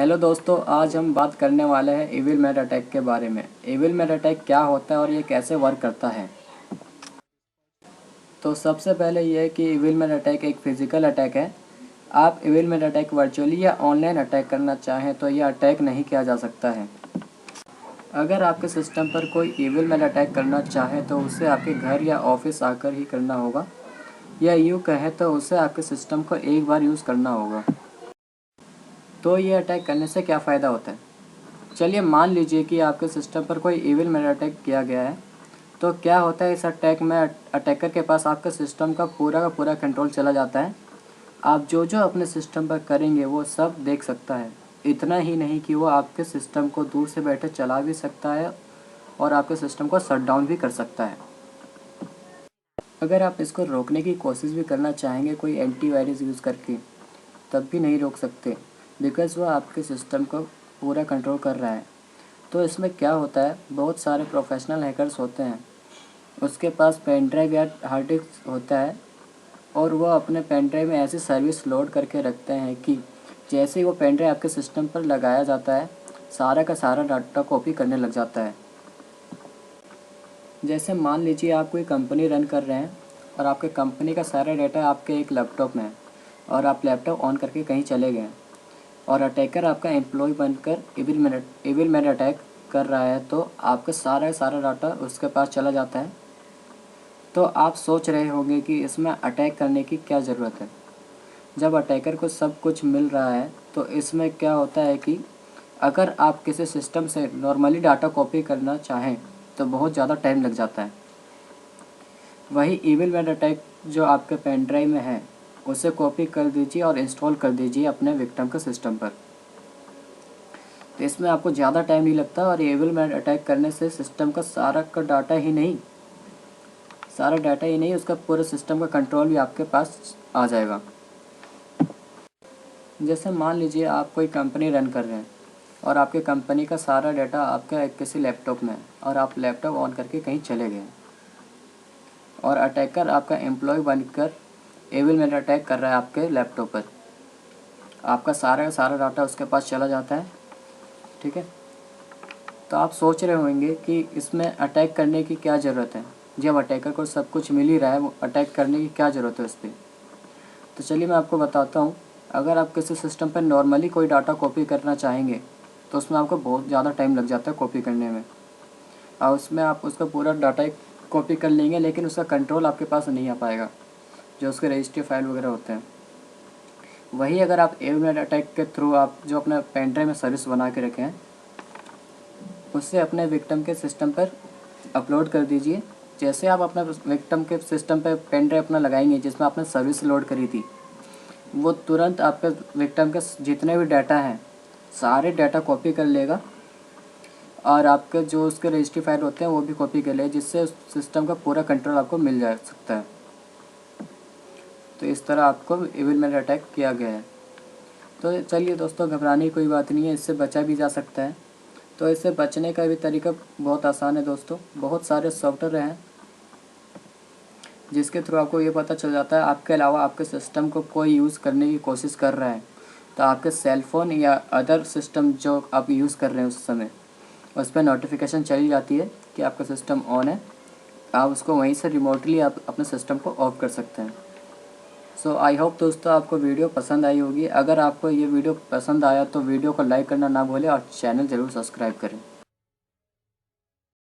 Hello दोस्तों, आज हम बात करने वाले हैं इविल अटैक के बारे में। इविल अटैक क्या होता है और ये कैसे वर्क करता है। तो सबसे पहले ये है कि इविल अटैक एक फिज़िकल अटैक है। आप इविल अटैक वर्चुअली या ऑनलाइन अटैक करना चाहें तो यह अटैक नहीं किया जा सकता है। अगर आपके सिस्टम पर कोई इविल अटैक करना चाहे तो उसे आपके घर या ऑफिस आकर ही करना होगा, या यूँ कहें तो उसे आपके सिस्टम को एक बार यूज़ करना होगा। तो ये अटैक करने से क्या फ़ायदा होता है। चलिए मान लीजिए कि आपके सिस्टम पर कोई इविल अटैक किया गया है। तो क्या होता है, इस अटैक में अटैकर के पास आपके सिस्टम का पूरा कंट्रोल चला जाता है। आप जो जो अपने सिस्टम पर करेंगे वो सब देख सकता है। इतना ही नहीं कि वो आपके सिस्टम को दूर से बैठे चला भी सकता है और आपके सिस्टम को शट डाउन भी कर सकता है। अगर आप इसको रोकने की कोशिश भी करना चाहेंगे कोई एंटीवायरस यूज़ करके, तब भी नहीं रोक सकते, बिकॉज़ वो आपके सिस्टम को पूरा कंट्रोल कर रहा है। तो इसमें क्या होता है, बहुत सारे प्रोफेशनल हैकर्स होते हैं, उसके पास पेन ड्राइव या हार्ड डिस्क होता है और वो अपने पेन ड्राइव में ऐसी सर्विस लोड करके रखते हैं कि जैसे ही वो पेन ड्राइव आपके सिस्टम पर लगाया जाता है, सारा का सारा डाटा कॉपी करने लग जाता है। जैसे मान लीजिए आप कोई कंपनी रन कर रहे हैं और आपके कंपनी का सारा डाटा आपके एक लैपटॉप में है और आप लैपटॉप ऑन करके कहीं चले गए और अटैकर आपका एम्प्लॉय बनकर इविल मैन अटैक कर रहा है, तो आपका सारा डाटा उसके पास चला जाता है। तो आप सोच रहे होंगे कि इसमें अटैक करने की क्या ज़रूरत है। जब अटैकर को सब कुछ मिल रहा है तो इसमें क्या होता है कि अगर आप किसी सिस्टम से नॉर्मली डाटा कॉपी करना चाहें तो बहुत ज़्यादा टाइम लग जाता है। वही इविल मैन अटैक जो आपके पेन ड्राइव में है उसे कॉपी कर दीजिए और इंस्टॉल कर दीजिए अपने विक्टिम के सिस्टम पर। तो इसमें आपको ज़्यादा टाइम नहीं लगता और इविल मैन अटैक करने से सिस्टम का सारा डाटा ही नहीं, उसका पूरे सिस्टम का कंट्रोल भी आपके पास आ जाएगा। जैसे मान लीजिए आप कोई कंपनी रन कर रहे हैं और आपके कंपनी का सारा डाटा आपके किसी लैपटॉप में है और आप लैपटॉप ऑन करके कहीं चले गए और अटैकर आपका एम्प्लॉय बनकर इविल मैन अटैक कर रहा है आपके लैपटॉप पर। आपका सारा डाटा उसके पास चला जाता है, ठीक है। तो आप सोच रहे होंगे कि इसमें अटैक करने की क्या ज़रूरत है, जब अटैकर को सब कुछ मिल ही रहा है, वो अटैक करने की क्या ज़रूरत है उस पर। तो चलिए मैं आपको बताता हूँ। अगर आप किसी सिस्टम पर नॉर्मली कोई डाटा कॉपी करना चाहेंगे तो उसमें आपको बहुत ज़्यादा टाइम लग जाता है कॉपी करने में, और उसमें आप उसका पूरा डाटा कॉपी कर लेंगे लेकिन उसका कंट्रोल आपके पास नहीं आ पाएगा, जो उसके रजिस्ट्री फाइल वगैरह होते हैं। वही अगर आप इविल अटैक के थ्रू आप जो अपना पेन ड्राइव में सर्विस बना के रखें हैं उससे अपने विक्टिम के सिस्टम पर अपलोड कर दीजिए। जैसे आप अपना विक्टिम के सिस्टम पर पेन ड्राइव अपना लगाएंगे जिसमें आपने सर्विस लोड करी थी, वो तुरंत आपके विक्टिम के जितने भी डाटा हैं सारे डाटा कॉपी कर लेगा और आपके जो उसके रजिस्ट्री फाइल होते हैं वो भी कॉपी कर लेगा, जिससे उस सिस्टम का पूरा कंट्रोल आपको मिल जा सकता है। तो इस तरह आपको इविल मैन अटैक किया गया है। तो चलिए दोस्तों, घबराने की कोई बात नहीं है, इससे बचा भी जा सकता है। तो इससे बचने का भी तरीका बहुत आसान है दोस्तों। बहुत सारे सॉफ्टवेयर हैं जिसके थ्रू आपको ये पता चल जाता है आपके अलावा आपके सिस्टम को कोई यूज़ करने की कोशिश कर रहा है, तो आपके सेल फ़ोन या अदर सिस्टम जो आप यूज़ कर रहे हैं उस समय उस पर नोटिफिकेशन चली जाती है कि आपका सिस्टम ऑन है। आप उसको वहीं से रिमोटली आप अपने सिस्टम को ऑफ कर सकते हैं। सो आई होप दोस्तों आपको वीडियो पसंद आई होगी। अगर आपको ये वीडियो पसंद आया तो वीडियो को लाइक करना ना भूलें और चैनल ज़रूर सब्सक्राइब करें।